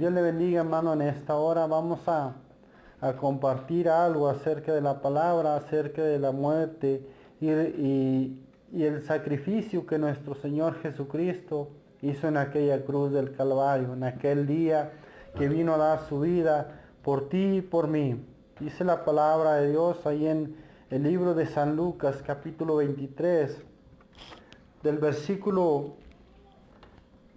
Dios le bendiga, hermano. En esta hora vamos a compartir algo acerca de la palabra, acerca de la muerte y el sacrificio que nuestro Señor Jesucristo hizo en aquella cruz del Calvario, en aquel día que vino a dar su vida por ti y por mí. Dice la palabra de Dios ahí en el libro de San Lucas, capítulo 23, del versículo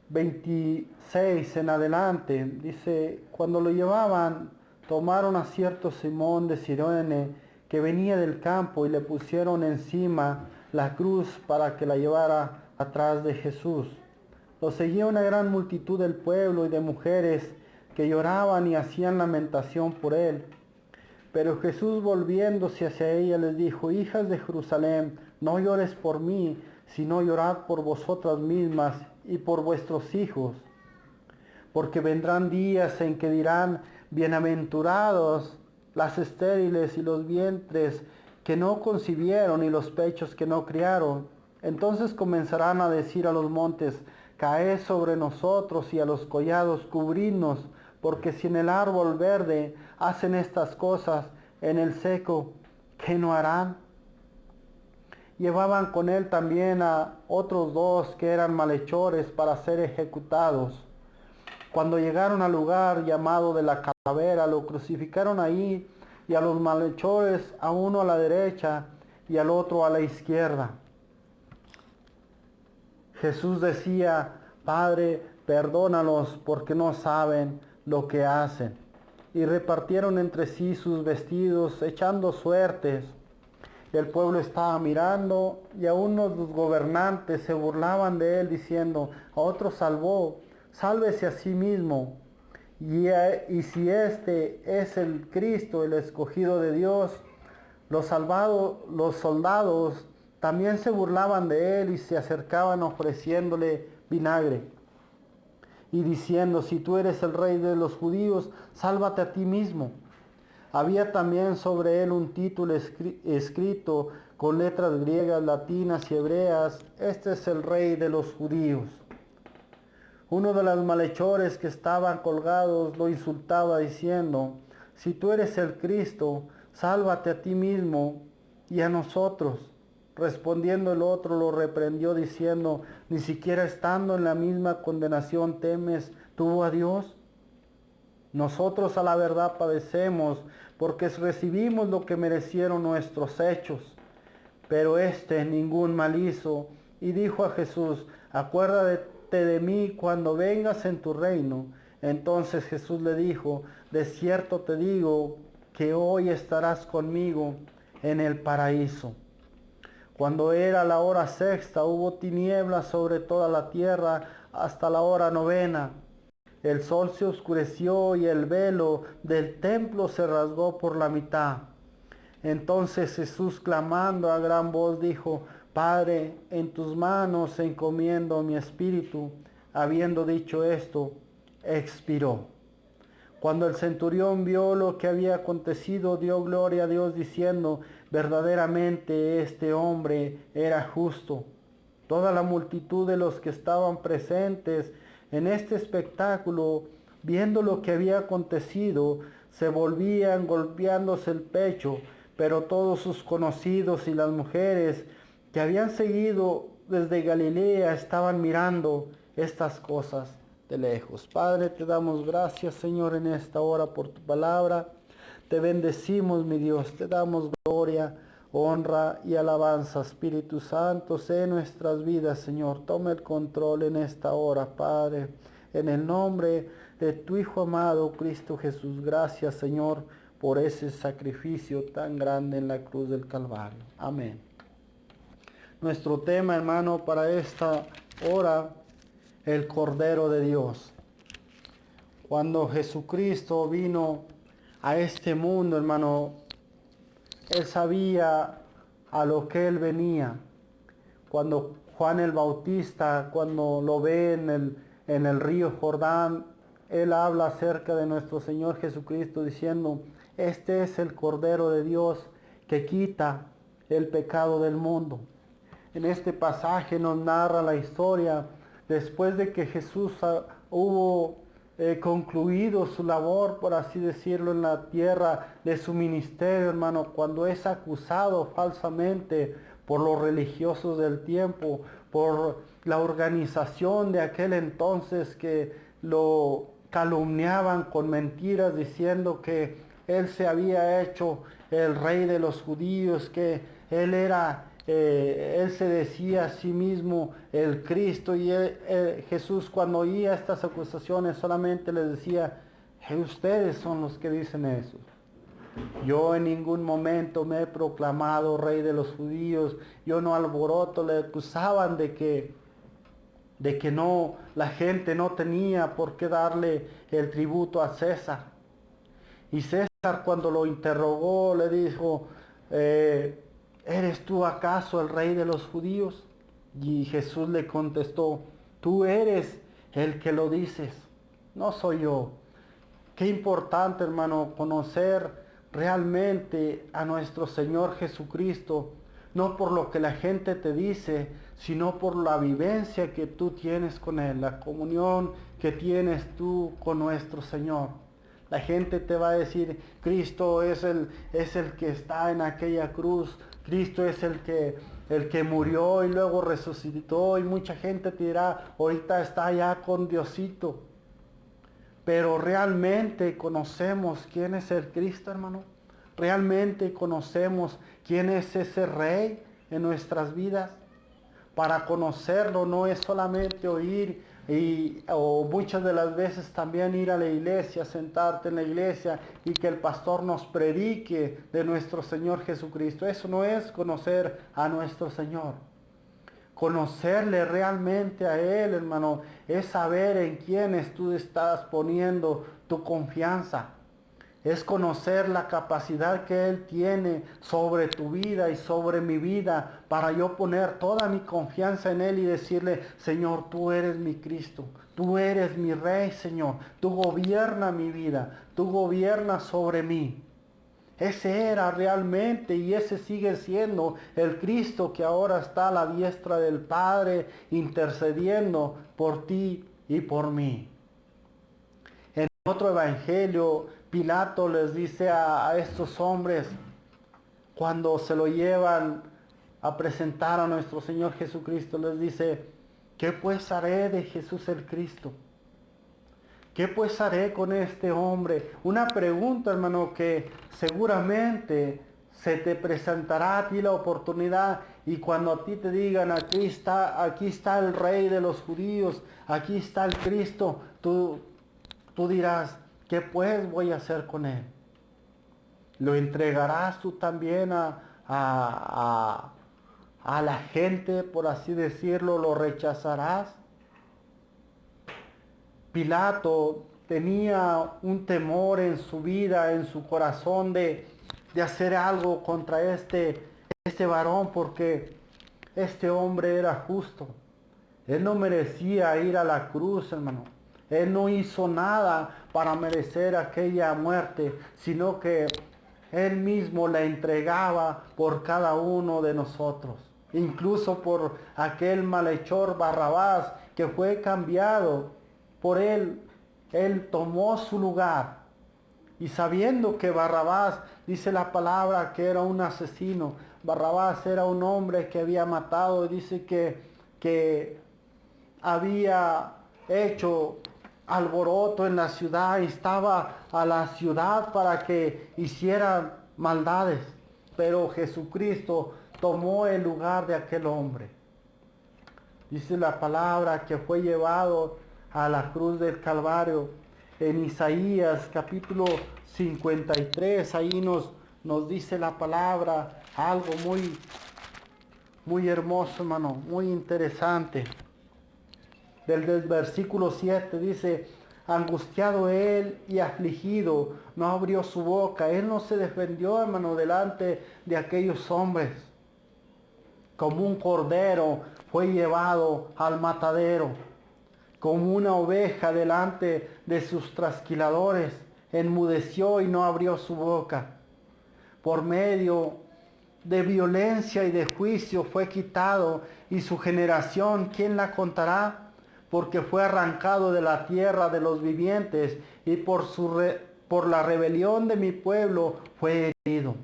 26 en adelante. Dice: cuando lo llevaban, tomaron a cierto Simón de Cirene que venía del campo y le pusieron encima la cruz para que la llevara atrás de Jesús. Lo seguía una gran multitud del pueblo y de mujeres que lloraban y hacían lamentación por él. Pero Jesús, volviéndose hacia ella, les dijo: hijas de Jerusalén, no llores por mí, sino llorad por vosotras mismas y por vuestros hijos. Porque vendrán días en que dirán: bienaventurados las estériles y los vientres que no concibieron y los pechos que no criaron. Entonces comenzarán a decir a los montes: caed sobre nosotros, y a los collados: cubridnos, porque si en el árbol verde hacen estas cosas, en el seco, ¿qué no harán? Llevaban con él también a otros dos que eran malhechores para ser ejecutados. Cuando llegaron al lugar llamado de la Calavera, lo crucificaron ahí, y a los malhechores, a uno a la derecha y al otro a la izquierda. Jesús decía: Padre, perdónalos, porque no saben lo que hacen. Y repartieron entre sí sus vestidos, echando suertes. El pueblo estaba mirando, y aún los gobernantes se burlaban de él, diciendo: a otro salvó, sálvese a sí mismo. Y si este es el Cristo, el escogido de Dios. Los soldados también se burlaban de él y se acercaban ofreciéndole vinagre y diciendo: si tú eres el rey de los judíos, sálvate a ti mismo. Había también sobre él un título escrito con letras griegas, latinas y hebreas: este es el rey de los judíos. Uno de los malhechores que estaban colgados lo insultaba diciendo: si tú eres el Cristo, sálvate a ti mismo y a nosotros. Respondiendo el otro lo reprendió diciendo: ni siquiera estando en la misma condenación temes tú a Dios. Nosotros a la verdad padecemos, porque recibimos lo que merecieron nuestros hechos. Pero este ningún mal hizo. Y dijo a Jesús: acuérdate de mí cuando vengas en tu reino. Entonces Jesús le dijo: de cierto te digo que hoy estarás conmigo en el paraíso. Cuando era la hora sexta, hubo tinieblas sobre toda la tierra hasta la hora novena. El sol se oscureció y el velo del templo se rasgó por la mitad. Entonces Jesús, clamando a gran voz, dijo: Padre, en tus manos encomiendo mi espíritu. Habiendo dicho esto, expiró. Cuando el centurión vio lo que había acontecido, dio gloria a Dios diciendo: verdaderamente este hombre era justo. Toda la multitud de los que estaban presentes en este espectáculo, viendo lo que había acontecido, se volvían golpeándose el pecho. Pero todos sus conocidos y las mujeres que habían seguido desde Galilea estaban mirando estas cosas de lejos. Padre, te damos gracias, Señor, en esta hora por tu palabra. Te bendecimos, mi Dios, te damos gloria, honra y alabanza. Espíritu Santo, sé en nuestras vidas, Señor. Toma el control en esta hora, Padre. En el nombre de tu Hijo amado, Cristo Jesús. Gracias, Señor, por ese sacrificio tan grande en la cruz del Calvario. Amén. Nuestro tema, hermano, para esta hora: el Cordero de Dios. Cuando Jesucristo vino a este mundo, hermano, Él sabía a lo que Él venía. Cuando Juan el Bautista, cuando lo ve en el río Jordán, Él habla acerca de nuestro Señor Jesucristo diciendo: este es el Cordero de Dios que quita el pecado del mundo. En este pasaje nos narra la historia después de que Jesús hubo concluido su labor, por así decirlo, en la tierra de su ministerio, hermano, cuando es acusado falsamente por los religiosos del tiempo, por la organización de aquel entonces que lo calumniaban con mentiras diciendo que él se había hecho el rey de los judíos, que él se decía a sí mismo el Cristo, y Jesús, cuando oía estas acusaciones, solamente les decía: ustedes son los que dicen eso. Yo en ningún momento me he proclamado rey de los judíos. Yo no alboroto. Le acusaban de que no, la gente no tenía por qué darle el tributo a César. Y César, cuando lo interrogó, le dijo: ¿eres tú acaso el rey de los judíos? Y Jesús le contestó: tú eres el que lo dices, no soy yo. Qué importante, hermano, conocer realmente a nuestro Señor Jesucristo, no por lo que la gente te dice, sino por la vivencia que tú tienes con Él, la comunión que tienes tú con nuestro Señor. La gente te va a decir: Cristo es el que está en aquella cruz, Cristo es el que murió y luego resucitó, y mucha gente te dirá: ahorita está allá con Diosito. Pero realmente conocemos quién es el Cristo, hermano. Realmente conocemos quién es ese Rey en nuestras vidas. Para conocerlo no es solamente oír o muchas de las veces también ir a la iglesia, sentarte en la iglesia y que el pastor nos predique de nuestro Señor Jesucristo. Eso no es conocer a nuestro Señor. Conocerle realmente a Él, hermano, es saber en quiénes tú estás poniendo tu confianza. Es conocer la capacidad que Él tiene sobre tu vida y sobre mi vida, para yo poner toda mi confianza en Él y decirle: Señor, tú eres mi Cristo, tú eres mi Rey, Señor, tú gobierna mi vida, tú gobiernas sobre mí. Ese era realmente y ese sigue siendo el Cristo que ahora está a la diestra del Padre, intercediendo por ti y por mí. En otro evangelio, Pilato les dice a estos hombres, cuando se lo llevan a presentar a nuestro Señor Jesucristo, les dice: ¿qué pues haré de Jesús el Cristo? ¿Qué pues haré con este hombre? Una pregunta, hermano, que seguramente se te presentará a ti la oportunidad, y cuando a ti te digan: aquí está el Rey de los judíos, aquí está el Cristo, tú dirás: ¿qué pues voy a hacer con él? ¿Lo entregarás tú también a la gente, por así decirlo? ¿Lo rechazarás? Pilato tenía un temor en su vida, en su corazón, de hacer algo contra este varón, porque este hombre era justo. Él no merecía ir a la cruz, hermano. Él no hizo nada para merecer aquella muerte, sino que Él mismo la entregaba por cada uno de nosotros. Incluso por aquel malhechor Barrabás, que fue cambiado por Él. Él tomó su lugar. Y sabiendo que Barrabás, dice la palabra, que era un asesino. Barrabás era un hombre que había matado, y dice que había hecho alboroto en la ciudad, instaba a la ciudad para que hicieran maldades. Pero Jesucristo tomó el lugar de aquel hombre. Dice la palabra que fue llevado a la cruz del Calvario. En Isaías capítulo 53, ahí nos dice la palabra algo muy hermoso, hermano, muy interesante. Del versículo 7 dice: angustiado él y afligido, no abrió su boca. Él no se defendió, hermano, delante de aquellos hombres. Como un cordero fue llevado al matadero, como una oveja delante de sus trasquiladores, enmudeció y no abrió su boca. Por medio de violencia y de juicio fue quitado, y su generación, ¿quién la contará? porque fue arrancado de la tierra de los vivientes y por la rebelión de mi pueblo fue herido.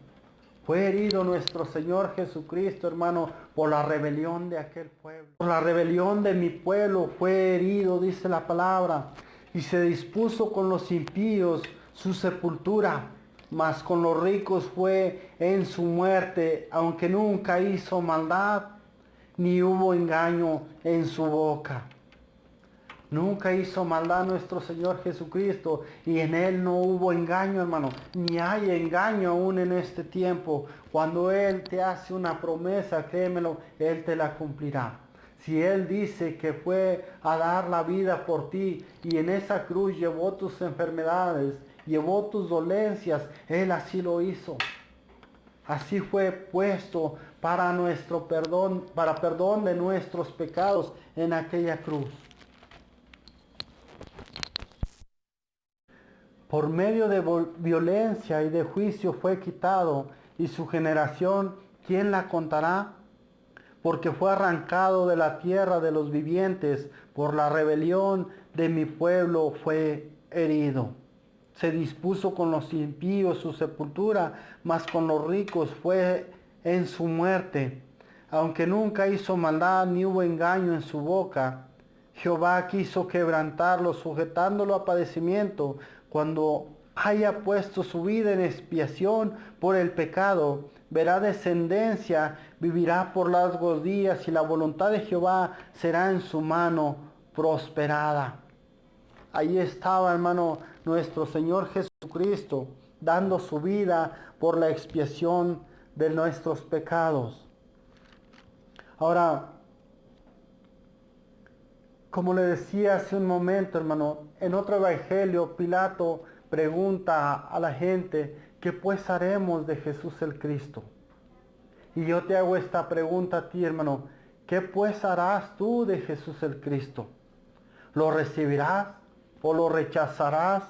Fue herido nuestro Señor Jesucristo, hermano, por la rebelión de aquel pueblo. Por la rebelión de mi pueblo fue herido, dice la palabra. Y se dispuso con los impíos su sepultura, mas con los ricos fue en su muerte, aunque nunca hizo maldad, ni hubo engaño en su boca. Nunca hizo maldad nuestro Señor Jesucristo y en Él no hubo engaño, hermano. Ni hay engaño aún en este tiempo. Cuando Él te hace una promesa, créemelo, Él te la cumplirá. Si Él dice que fue a dar la vida por ti y en esa cruz llevó tus enfermedades, llevó tus dolencias, Él así lo hizo. Así fue puesto para nuestro perdón, para perdón de nuestros pecados en aquella cruz. Por medio de violencia y de juicio fue quitado, y su generación, ¿quién la contará? Porque fue arrancado de la tierra de los vivientes, por la rebelión de mi pueblo fue herido. Se dispuso con los impíos su sepultura, mas con los ricos fue en su muerte. Aunque nunca hizo maldad ni hubo engaño en su boca, Jehová quiso quebrantarlo, sujetándolo a padecimiento. Cuando haya puesto su vida en expiación por el pecado, verá descendencia, vivirá por largos días, y la voluntad de Jehová será en su mano prosperada. Ahí estaba, hermano, nuestro Señor Jesucristo, dando su vida por la expiación de nuestros pecados. Ahora, como le decía hace un momento, hermano, en otro evangelio, Pilato pregunta a la gente, ¿qué pues haremos de Jesús el Cristo? Y yo te hago esta pregunta a ti, hermano, ¿qué pues harás tú de Jesús el Cristo? ¿Lo recibirás o lo rechazarás?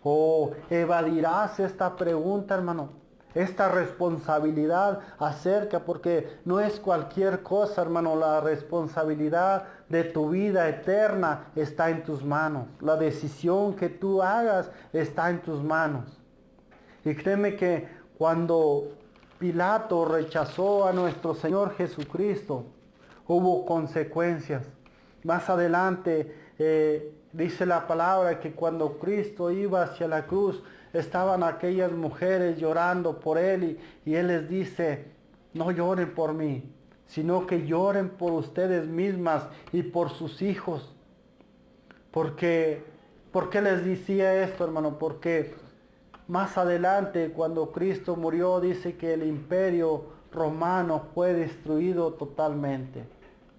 ¿O evadirás esta pregunta, hermano? Esta responsabilidad acerca, porque no es cualquier cosa, hermano, la responsabilidad de tu vida eterna está en tus manos. La decisión que tú hagas está en tus manos. Y créeme que cuando Pilato rechazó a nuestro Señor Jesucristo, hubo consecuencias. Más adelante dice la palabra que cuando Cristo iba hacia la cruz, estaban aquellas mujeres llorando por Él y Él les dice, no lloren por mí, sino que lloren por ustedes mismas y por sus hijos. ¿Por qué les decía esto, hermano? Porque más adelante, cuando Cristo murió, dice que el imperio romano fue destruido totalmente.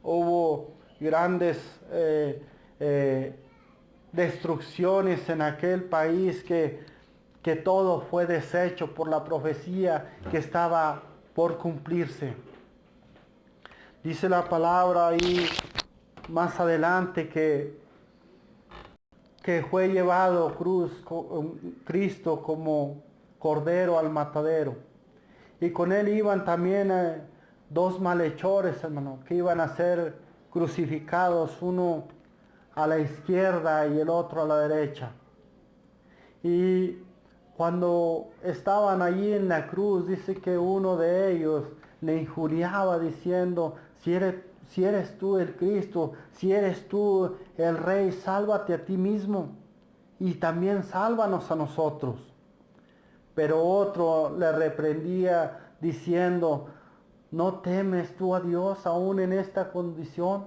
Hubo grandes destrucciones en aquel país que todo fue deshecho por la profecía que estaba por cumplirse. Dice la palabra ahí más adelante que fue llevado Cristo como cordero al matadero. Y con él iban también dos malhechores, hermano, que iban a ser crucificados, uno a la izquierda y el otro a la derecha. Y cuando estaban allí en la cruz, dice que uno de ellos le injuriaba diciendo, si eres tú el Cristo, si eres tú el Rey, sálvate a ti mismo y también sálvanos a nosotros. Pero otro le reprendía diciendo, ¿no temes tú a Dios aún en esta condición?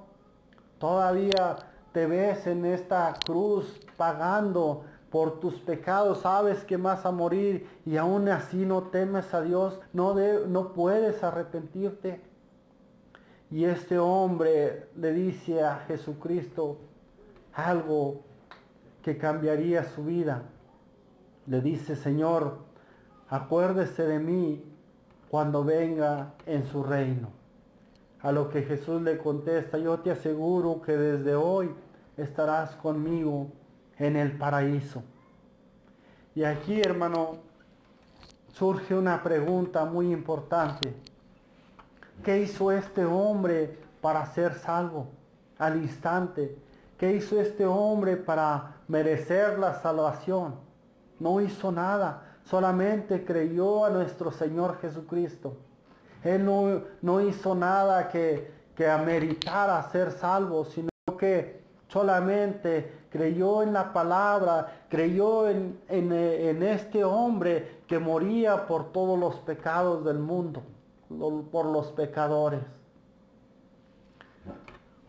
Todavía te ves en esta cruz pagando por tus pecados, sabes que vas a morir y aún así no temes a Dios, no puedes arrepentirte. Y este hombre le dice a Jesucristo algo que cambiaría su vida. Le dice, Señor, acuérdese de mí cuando venga en su reino. A lo que Jesús le contesta, yo te aseguro que desde hoy estarás conmigo en el paraíso. Y aquí, hermano, surge una pregunta muy importante. ¿Qué hizo este hombre para ser salvo? al instante. ¿Qué hizo este hombre para merecer la salvación? No hizo nada, solamente creyó a nuestro Señor Jesucristo. Él no hizo nada que ameritara ser salvo, sino que solamente creyó en la palabra, creyó en este hombre que moría por todos los pecados del mundo, por los pecadores.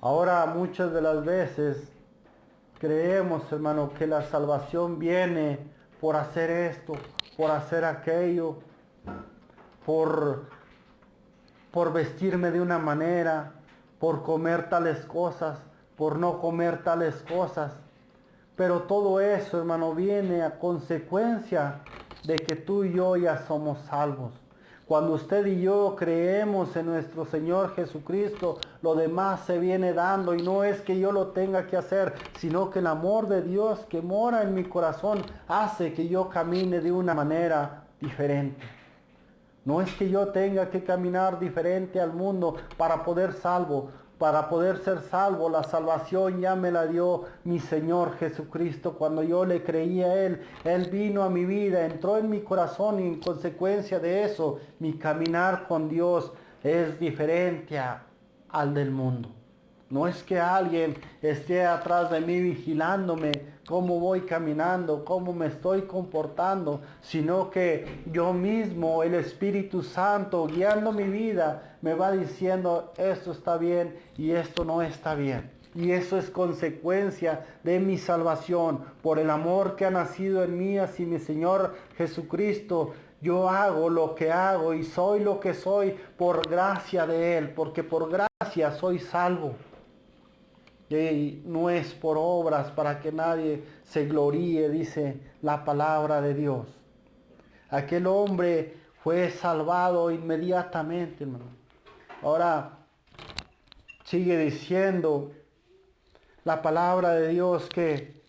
Ahora muchas de las veces creemos, hermano, que la salvación viene por hacer esto, por hacer aquello, por vestirme de una manera, por comer tales cosas, por no comer tales cosas. Pero todo eso, hermano, viene a consecuencia de que tú y yo ya somos salvos. Cuando usted y yo creemos en nuestro Señor Jesucristo, lo demás se viene dando, y no es que yo lo tenga que hacer, sino que el amor de Dios que mora en mi corazón hace que yo camine de una manera diferente. No es que yo tenga que caminar diferente al mundo para poder ser salvo. La salvación ya me la dio mi Señor Jesucristo. Cuando yo le creí a Él, Él vino a mi vida, entró en mi corazón, y en consecuencia de eso, mi caminar con Dios es diferente al del mundo. No es que alguien esté atrás de mí vigilándome cómo voy caminando, cómo me estoy comportando, sino que yo mismo, el Espíritu Santo, guiando mi vida, me va diciendo esto está bien y esto no está bien. Y eso es consecuencia de mi salvación, por el amor que ha nacido en mí hacia mi Señor Jesucristo. Yo hago lo que hago y soy lo que soy por gracia de Él, porque por gracia soy salvo. Y no es por obras para que nadie se gloríe, dice la palabra de Dios. Aquel hombre fue salvado inmediatamente, hermano. Ahora sigue diciendo la palabra de Dios que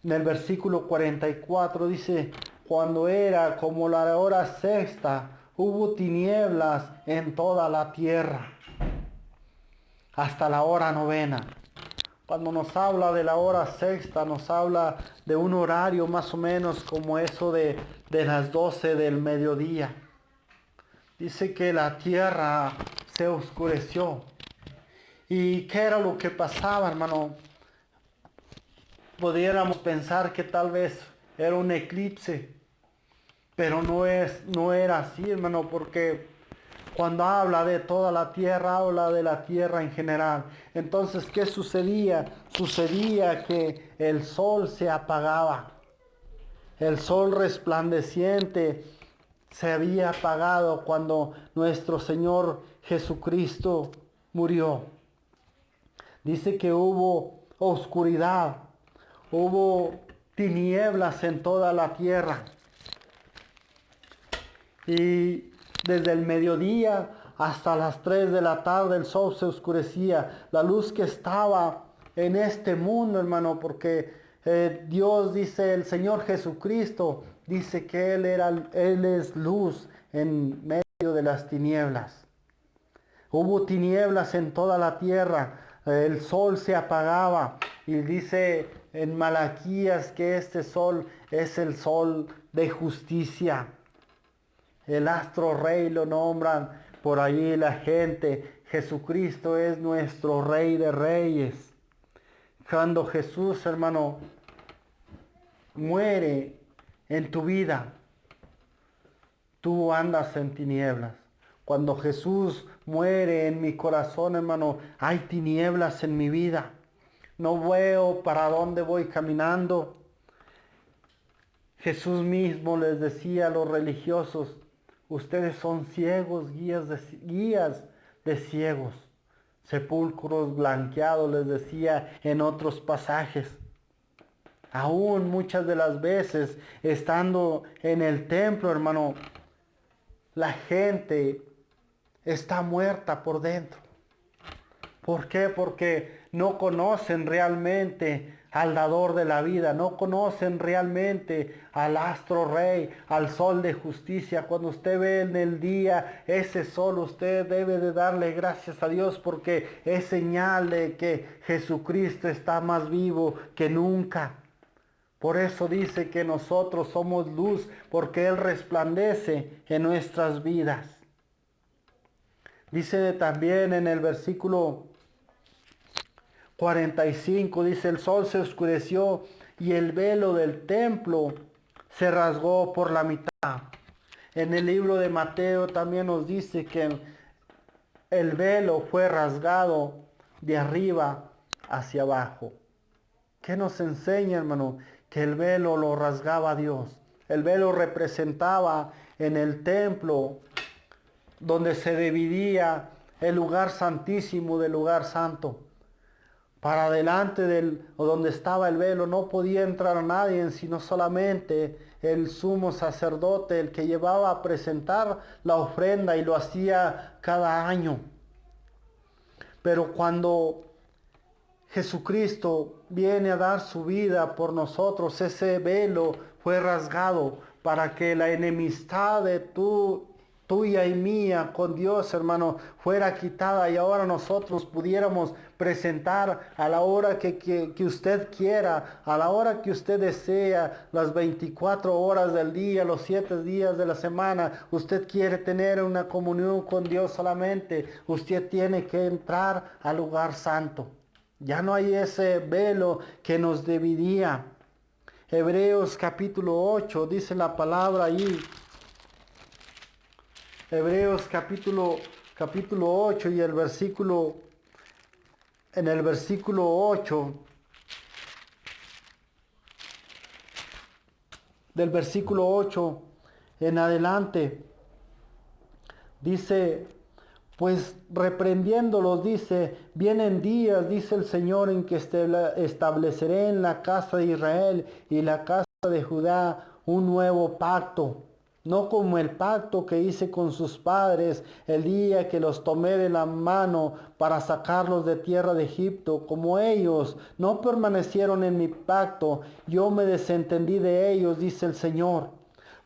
en el versículo 44 dice: cuando era como la hora sexta, hubo tinieblas en toda la tierra, hasta la hora novena. Cuando nos habla de la hora sexta, nos habla de un horario más o menos como eso de las 12 del mediodía. Dice que la tierra se oscureció. ¿Y qué era lo que pasaba, hermano? Pudiéramos pensar que tal vez era un eclipse, pero no era así, hermano, porque cuando habla de toda la tierra, habla de la tierra en general. Entonces, ¿qué sucedía? Sucedía que el sol se apagaba. El sol resplandeciente se había apagado cuando nuestro Señor Jesucristo murió. Dice que hubo oscuridad, hubo tinieblas en toda la tierra. Y desde el mediodía hasta las 3 de la tarde el sol se oscurecía. La luz que estaba en este mundo, hermano, porque Dios dice, el Señor Jesucristo dice que Él es luz en medio de las tinieblas. Hubo tinieblas en toda la tierra, el sol se apagaba, y dice en Malaquías que este sol es el sol de justicia. El astro rey lo nombran por allí la gente. Jesucristo es nuestro Rey de Reyes. Cuando Jesús, hermano, muere en tu vida, tú andas en tinieblas. Cuando Jesús muere en mi corazón, hermano, hay tinieblas en mi vida. No veo para dónde voy caminando. Jesús mismo les decía a los religiosos: ustedes son ciegos, guías de ciegos, sepulcros blanqueados, les decía en otros pasajes. Aún muchas de las veces, estando en el templo, hermano, la gente está muerta por dentro. ¿Por qué? Porque no conocen realmente al dador de la vida, no conocen realmente al astro rey, al sol de justicia. Cuando usted ve en el día ese sol, usted debe de darle gracias a Dios porque es señal de que Jesucristo está más vivo que nunca. Por eso dice que nosotros somos luz, porque Él resplandece en nuestras vidas. Dice también en el versículo 45, dice, el sol se oscureció y el velo del templo se rasgó por la mitad. En el libro de Mateo también nos dice que el velo fue rasgado de arriba hacia abajo. ¿Qué nos enseña, hermano? Que el velo lo rasgaba Dios. El velo representaba en el templo donde se dividía el lugar santísimo del lugar santo. Para adelante donde estaba el velo no podía entrar nadie, sino solamente el sumo sacerdote, el que llevaba a presentar la ofrenda, y lo hacía cada año. Pero cuando Jesucristo viene a dar su vida por nosotros, ese velo fue rasgado para que la enemistad de tuya y mía con Dios, hermano, fuera quitada, y ahora nosotros pudiéramos presentar a la hora que usted quiera, a la hora que usted desea, las 24 horas del día, los 7 días de la semana. Usted quiere tener una comunión con Dios solamente, usted tiene que entrar al lugar santo. Ya no hay ese velo que nos dividía. Hebreos capítulo 8, dice la palabra ahí. Hebreos capítulo 8 y en el versículo 8, del versículo 8 en adelante, dice, pues reprendiéndolos, dice, vienen días, dice el Señor, en que estableceré en la casa de Israel y la casa de Judá un nuevo pacto. No como el pacto que hice con sus padres el día que los tomé de la mano para sacarlos de tierra de Egipto. Como ellos no permanecieron en mi pacto, yo me desentendí de ellos, dice el Señor.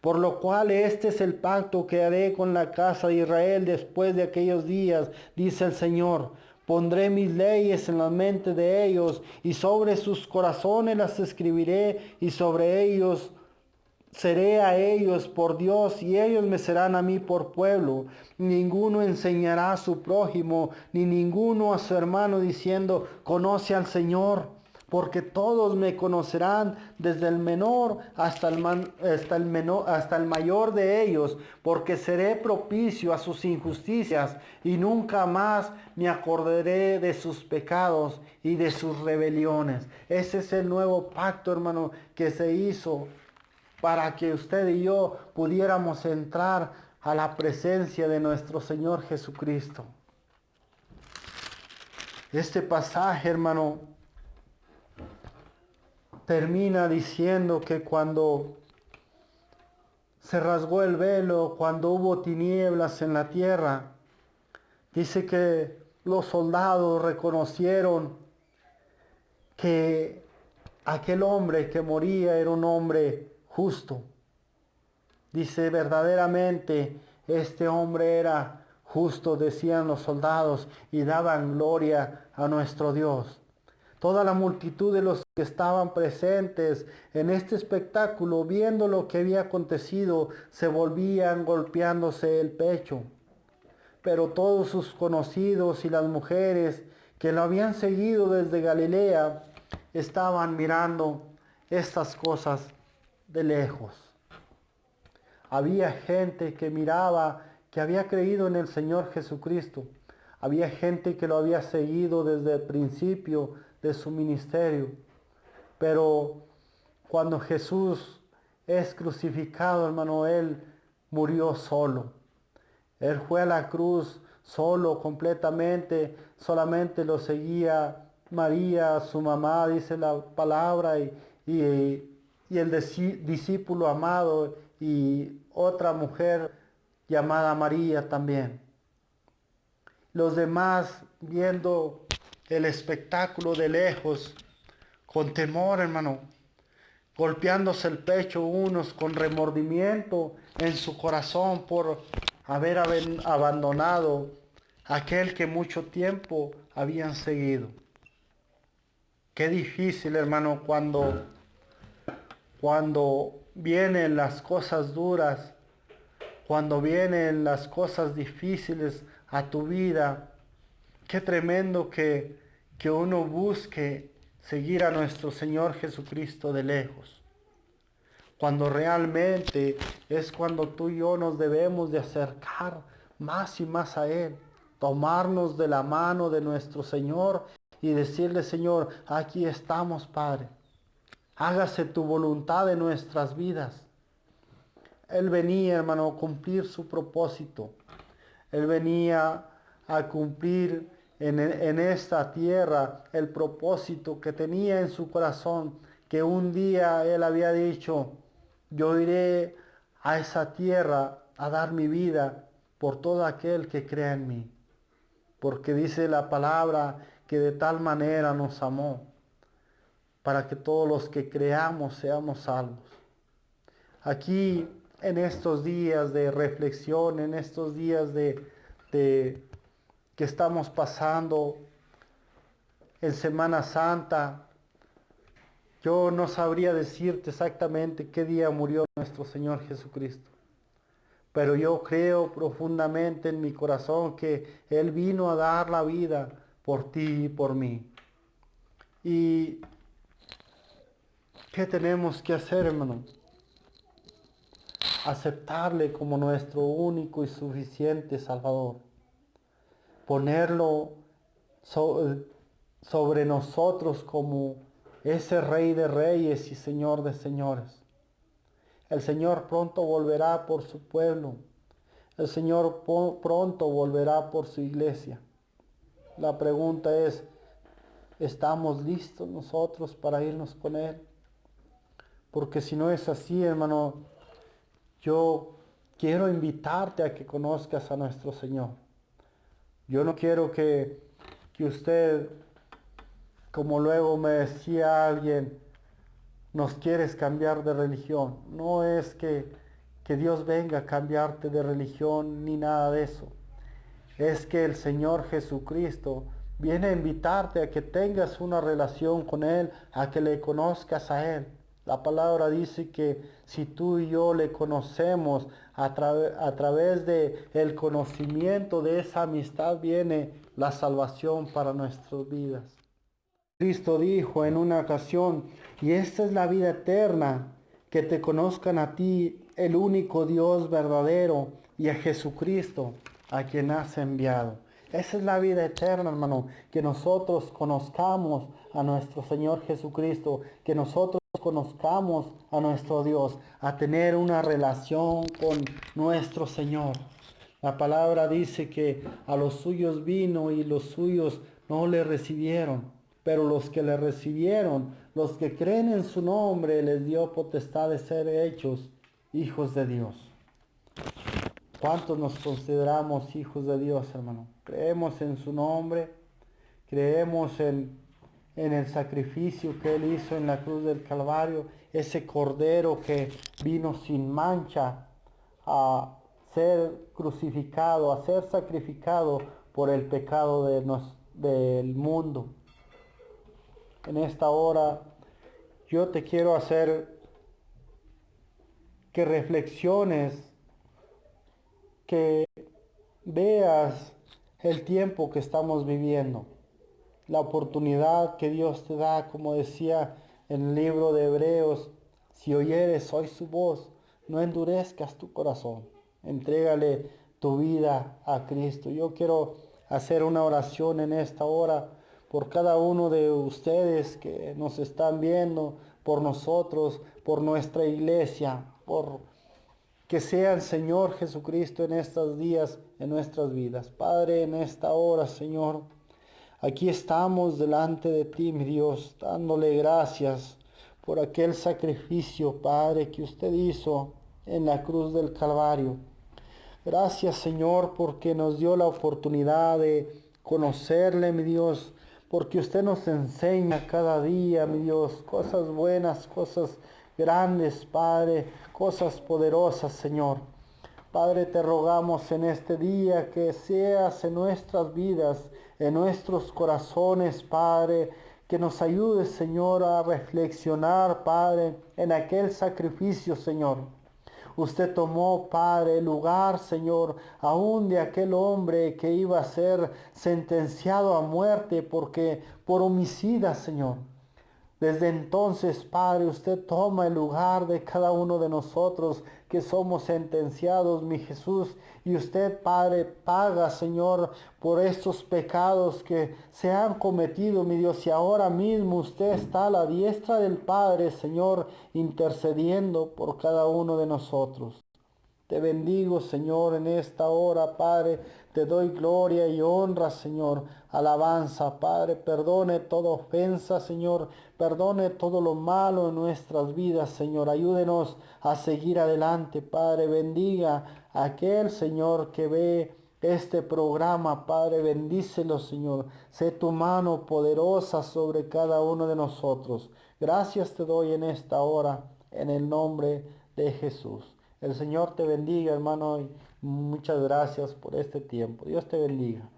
Por lo cual este es el pacto que haré con la casa de Israel después de aquellos días, dice el Señor. Pondré mis leyes en la mente de ellos, y sobre sus corazones las escribiré, y sobre ellos seré a ellos por Dios, y ellos me serán a mí por pueblo. Ninguno enseñará a su prójimo, ni ninguno a su hermano, diciendo, conoce al Señor, porque todos me conocerán, desde el menor hasta el mayor de ellos, porque seré propicio a sus injusticias, y nunca más me acordaré de sus pecados y de sus rebeliones. Ese es el nuevo pacto, hermano, que se hizo para que usted y yo pudiéramos entrar a la presencia de nuestro Señor Jesucristo. Este pasaje, hermano, termina diciendo que cuando se rasgó el velo, cuando hubo tinieblas en la tierra, dice que los soldados reconocieron que aquel hombre que moría era un hombre justo. Dice, verdaderamente este hombre era justo, decían los soldados, y daban gloria a nuestro Dios. Toda la multitud de los que estaban presentes en este espectáculo, viendo lo que había acontecido, se volvían golpeándose el pecho. Pero todos sus conocidos y las mujeres que lo habían seguido desde Galilea estaban mirando estas cosas de lejos. Había gente que miraba, que había creído en el Señor Jesucristo. Había gente que lo había seguido desde el principio de su ministerio. Pero cuando Jesús es crucificado, hermano, Él murió solo. Él fue a la cruz solo, completamente. Solamente lo seguía María, su mamá, dice la palabra, y el discípulo amado, y otra mujer llamada María también. Los demás, viendo el espectáculo de lejos, con temor, hermano, golpeándose el pecho unos con remordimiento en su corazón por haber abandonado aquel que mucho tiempo habían seguido. Qué difícil, hermano, cuando vienen las cosas duras, cuando vienen las cosas difíciles a tu vida. Qué tremendo que uno busque seguir a nuestro Señor Jesucristo de lejos. Cuando realmente es cuando tú y yo nos debemos de acercar más y más a Él. Tomarnos de la mano de nuestro Señor y decirle, Señor, aquí estamos, Padre. Hágase tu voluntad en nuestras vidas. Él venía, hermano, a cumplir su propósito. Él venía a cumplir en esta tierra el propósito que tenía en su corazón, que un día Él había dicho, yo iré a esa tierra a dar mi vida por todo aquel que crea en mí. Porque dice la palabra que de tal manera nos amó, para que todos los que creamos seamos salvos. Aquí en estos días de reflexión, en estos días de que estamos pasando en Semana Santa, yo no sabría decirte exactamente qué día murió nuestro Señor Jesucristo, pero yo creo profundamente en mi corazón que Él vino a dar la vida por ti y por mí. ¿Y qué tenemos que hacer, hermano? Aceptarle como nuestro único y suficiente Salvador. Ponerlo sobre nosotros como ese Rey de Reyes y Señor de Señores. El Señor pronto volverá por su pueblo. El Señor pronto volverá por su iglesia. La pregunta es, ¿estamos listos nosotros para irnos con Él? Porque si no es así, hermano, yo quiero invitarte a que conozcas a nuestro Señor. Yo no quiero que usted, como luego me decía alguien, nos quieres cambiar de religión. No es que Dios venga a cambiarte de religión ni nada de eso. Es que el Señor Jesucristo viene a invitarte a que tengas una relación con Él, a que le conozcas a Él. La palabra dice que si tú y yo le conocemos a través de el conocimiento de esa amistad viene la salvación para nuestras vidas. Cristo dijo en una ocasión, y esta es la vida eterna, que te conozcan a ti, el único Dios verdadero, y a Jesucristo, a quien has enviado. Esa es la vida eterna, hermano, que nosotros conozcamos a nuestro Señor Jesucristo, que nosotros conozcamos a nuestro Dios, a tener una relación con nuestro Señor. La palabra dice que a los suyos vino y los suyos no le recibieron. Pero los que le recibieron, los que creen en su nombre, les dio potestad de ser hechos hijos de Dios. ¿Cuántos nos consideramos hijos de Dios, hermano? Creemos en su nombre, creemos en el sacrificio que Él hizo en la cruz del Calvario, ese cordero que vino sin mancha a ser crucificado, a ser sacrificado por el pecado del mundo. En esta hora yo te quiero hacer que reflexiones, que veas el tiempo que estamos viviendo, la oportunidad que Dios te da, como decía en el libro de Hebreos, si oyeres hoy su voz, no endurezcas tu corazón, entrégale tu vida a Cristo. Yo quiero hacer una oración en esta hora por cada uno de ustedes que nos están viendo, por nosotros, por nuestra iglesia, por que sea el Señor Jesucristo en estos días, en nuestras vidas. Padre, en esta hora, Señor, aquí estamos delante de ti, mi Dios, dándole gracias por aquel sacrificio, Padre, que usted hizo en la cruz del Calvario. Gracias, Señor, porque nos dio la oportunidad de conocerle, mi Dios, porque usted nos enseña cada día, mi Dios, cosas buenas, cosas grandes, Padre, cosas poderosas, Señor. Padre, te rogamos en este día que seas en nuestras vidas, en nuestros corazones, Padre, que nos ayudes, Señor, a reflexionar, Padre, en aquel sacrificio, Señor. Usted tomó, Padre, el lugar, Señor, aún de aquel hombre que iba a ser sentenciado a muerte porque por homicida, Señor. Desde entonces, Padre, usted toma el lugar de cada uno de nosotros que somos sentenciados, mi Jesús. Y usted, Padre, paga, Señor, por estos pecados que se han cometido, mi Dios. Y ahora mismo usted está a la diestra del Padre, Señor, intercediendo por cada uno de nosotros. Te bendigo, Señor, en esta hora, Padre. Te doy gloria y honra, Señor. Alabanza, Padre. Perdone toda ofensa, Señor. Perdone todo lo malo en nuestras vidas, Señor. Ayúdenos a seguir adelante, Padre. Bendiga a aquel, Señor, que ve este programa, Padre. Bendícelo, Señor. Sé tu mano poderosa sobre cada uno de nosotros. Gracias te doy en esta hora, en el nombre de Jesús. El Señor te bendiga, hermano, y muchas gracias por este tiempo. Dios te bendiga.